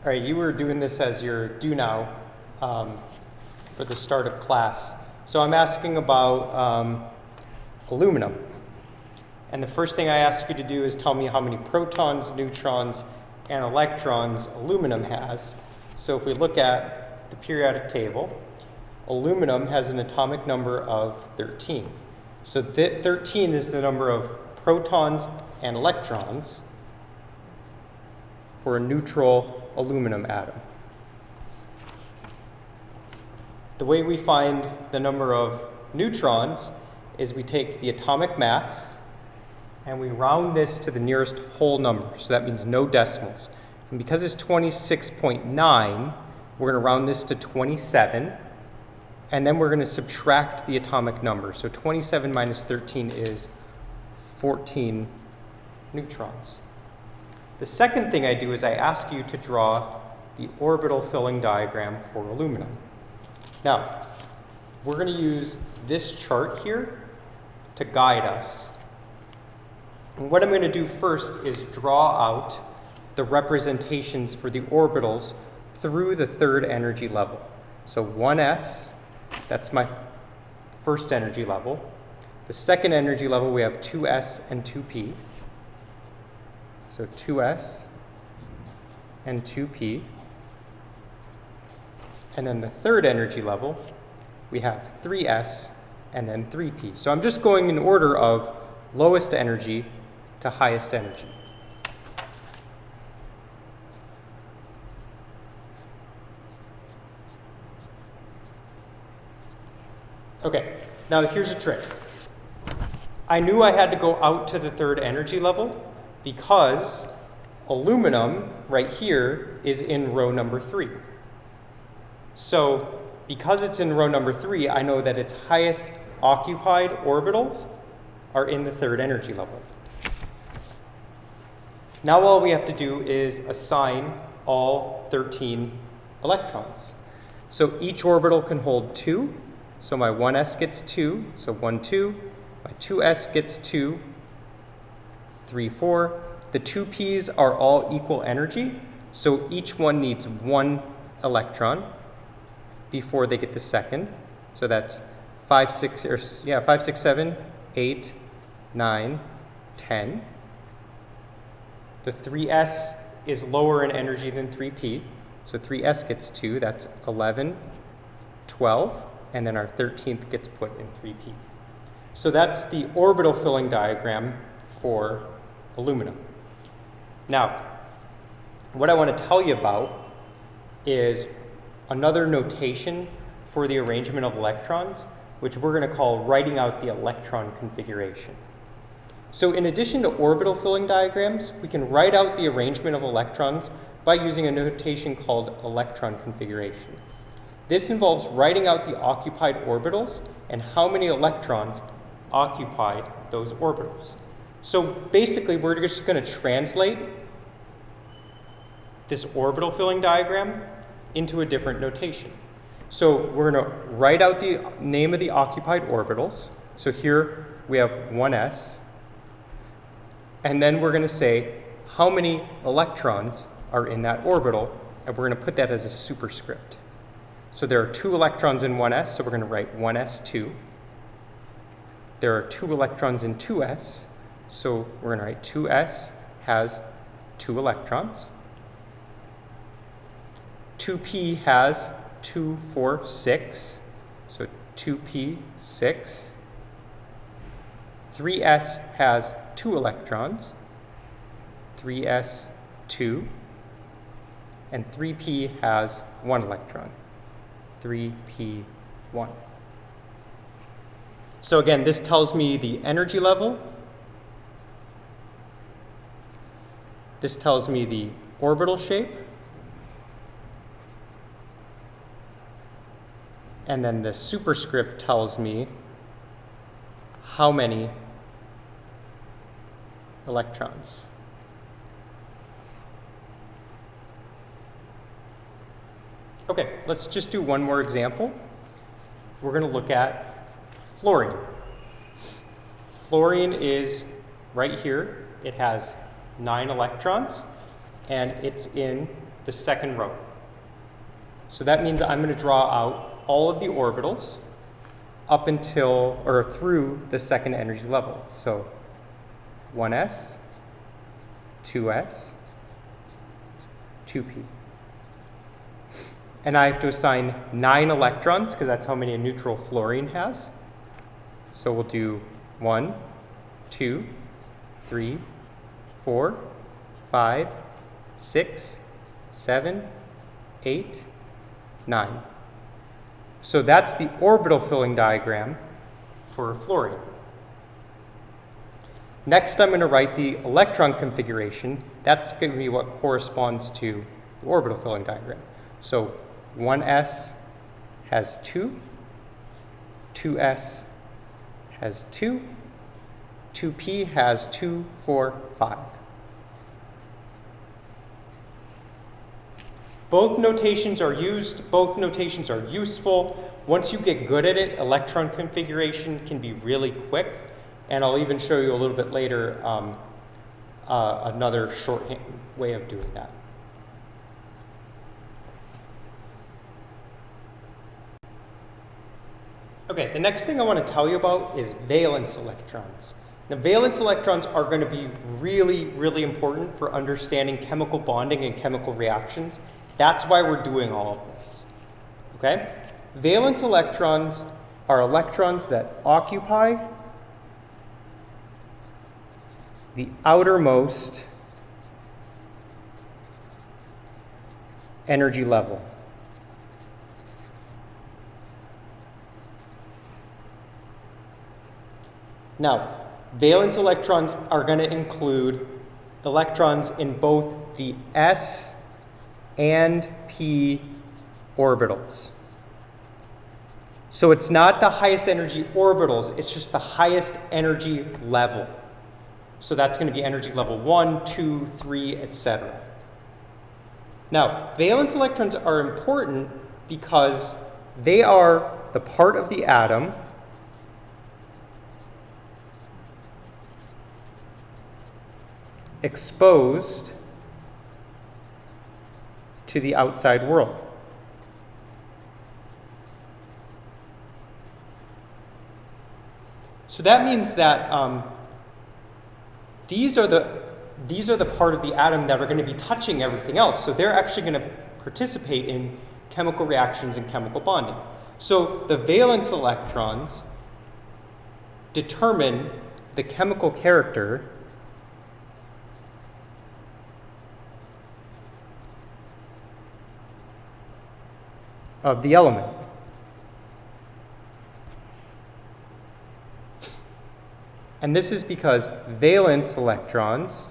All right, you were doing this as your do now for the start of class. So I'm asking about aluminum. And the first thing I ask you to do is tell me how many protons, neutrons, and electrons aluminum has. So if we look at the periodic table, aluminum has an atomic number of 13. So 13 is the number of protons and electrons for a neutral aluminum atom. The way we find the number of neutrons is we take the atomic mass and we round this to the nearest whole number. So that means no decimals. And because it's 26.9, we're going to round this to 27. And then we're going to subtract the atomic number. So 27 minus 13 is 14 neutrons. The second thing I do is I ask you to draw the orbital filling diagram for aluminum. Now, we're going to use this chart here to guide us. And what I'm going to do first is draw out the representations for the orbitals through the third energy level. So 1s, that's my first energy level. The second energy level, we have 2s and 2p. So 2s and 2p. And then the third energy level, we have 3s and then 3p. So I'm just going in order of lowest energy to highest energy. Okay, now here's a trick. I knew I had to go out to the third energy level because aluminum right here is in row number 3. So because it's in row number 3, I know that its highest occupied orbitals are in the third energy level. Now all we have to do is assign all 13 electrons. So each orbital can hold 2. So my 1s gets 2, so 1, 2. My 2s gets 2, 3, 4. The 2p's are all equal energy, so each one needs 1 electron before they get the second. So that's 5, 6, 7, 8, 9, 10. The 3s is lower in energy than 3p, so 3s gets 2, that's 11, 12. And then our 13th gets put in 3p. So that's the orbital filling diagram for aluminum. Now, what I want to tell you about is another notation for the arrangement of electrons, which we're going to call writing out the electron configuration. So in addition to orbital filling diagrams, we can write out the arrangement of electrons by using a notation called electron configuration. This involves writing out the occupied orbitals and how many electrons occupy those orbitals. So basically, we're just going to translate this orbital filling diagram into a different notation. So we're going to write out the name of the occupied orbitals. So here we have 1s. And then we're going to say how many electrons are in that orbital, and we're going to put that as a superscript. So there are 2 electrons in 1s, so we're going to write 1s2. There are 2 electrons in 2s, so we're going to write 2s has 2 electrons. 2p has 2, 4, 6, so 2p, 6. 3s has 2 electrons, 3s, 2. And 3p has 1 electron. 3p1. So again, this tells me the energy level. This tells me the orbital shape. And then the superscript tells me how many electrons. Okay, let's just do one more example. We're going to look at fluorine. Fluorine is right here. It has 9 electrons, and it's in the second row. So that means I'm going to draw out all of the orbitals up until, or through the second energy level. So 1s, 2s, 2p. And I have to assign 9 electrons, because that's how many a neutral fluorine has. So we'll do 1, 2, 3, 4, 5, 6, 7, 8, 9. So that's the orbital filling diagram for fluorine. Next, I'm going to write the electron configuration. That's going to be what corresponds to the orbital filling diagram. So 1s has 2, 2s has 2, 2p has 2, 4, 5. Both notations are used, both notations are useful. Once you get good at it, electron configuration can be really quick, and I'll even show you a little bit later another shorthand way of doing that. Okay, the next thing I want to tell you about is valence electrons. Now, valence electrons are going to be really, really important for understanding chemical bonding and chemical reactions. That's why we're doing all of this, okay? Valence electrons are electrons that occupy the outermost energy level. Now, valence electrons are going to include electrons in both the s and p orbitals. So it's not the highest energy orbitals, it's just the highest energy level. So that's going to be energy level 1, 2, 3, etc. Now, valence electrons are important because they are the part of the atom exposed to the outside world. So that means that these are the part of the atom that are going to be touching everything else. So they're actually going to participate in chemical reactions and chemical bonding. So the valence electrons determine the chemical character of the element. And this is because valence electrons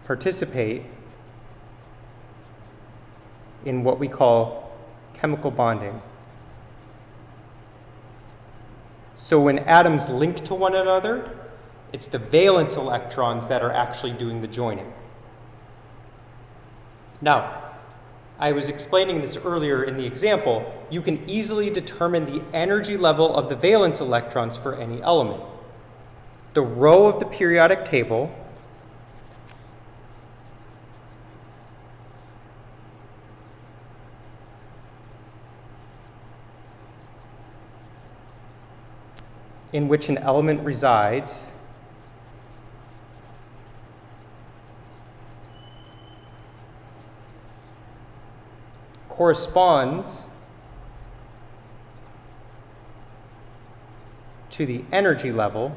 participate in what we call chemical bonding. So when atoms link to one another, it's the valence electrons that are actually doing the joining. Now, I was explaining this earlier in the example. You can easily determine the energy level of the valence electrons for any element. The row of the periodic table in which an element resides corresponds to the energy level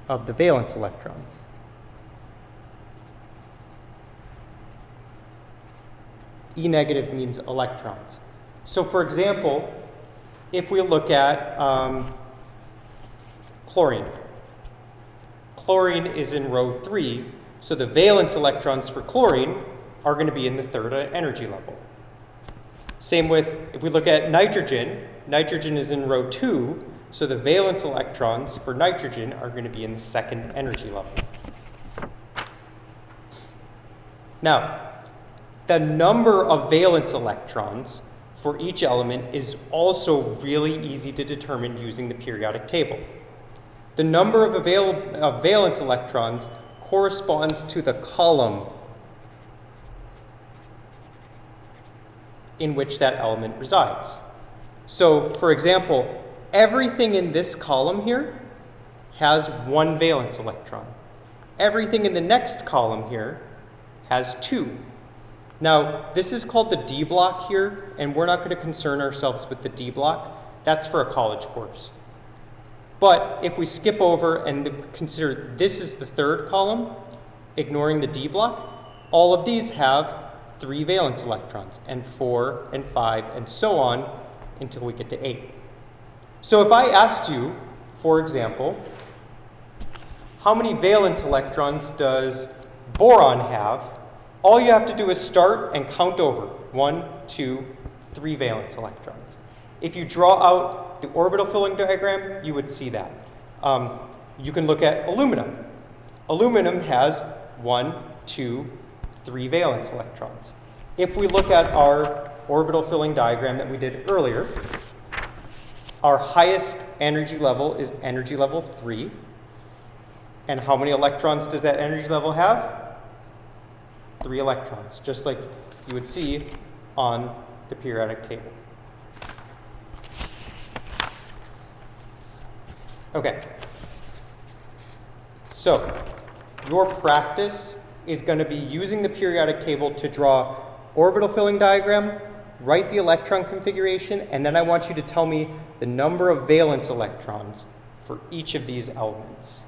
of the valence electrons. E negative means electrons. So for example, if we look at chlorine. Chlorine is in row 3, so the valence electrons for chlorine are going to be in the third energy level. Same with, if we look at nitrogen, nitrogen is in row 2, so the valence electrons for nitrogen are going to be in the second energy level. Now, the number of valence electrons for each element is also really easy to determine using the periodic table. The number of valence electrons corresponds to the column in which that element resides. So, for example, everything in this column here has one valence electron. Everything in the next column here has two. Now, this is called the D block here, and we're not going to concern ourselves with the D block. That's for a college course. But if we skip over and consider this is the third column, ignoring the D block, all of these have 3 valence electrons, and 4 and 5 and so on until we get to 8. So if I asked you, for example, how many valence electrons does boron have? All you have to do is start and count over. 1, 2, 3 valence electrons. If you draw out the orbital filling diagram, you would see that. You can look at aluminum. Aluminum has 1, 2, 3 valence electrons. If we look at our orbital filling diagram that we did earlier, our highest energy level is energy level 3. And how many electrons does that energy level have? 3 electrons, just like you would see on the periodic table. Okay, so your practice is going to be using the periodic table to draw orbital filling diagram, write the electron configuration, and then I want you to tell me the number of valence electrons for each of these elements.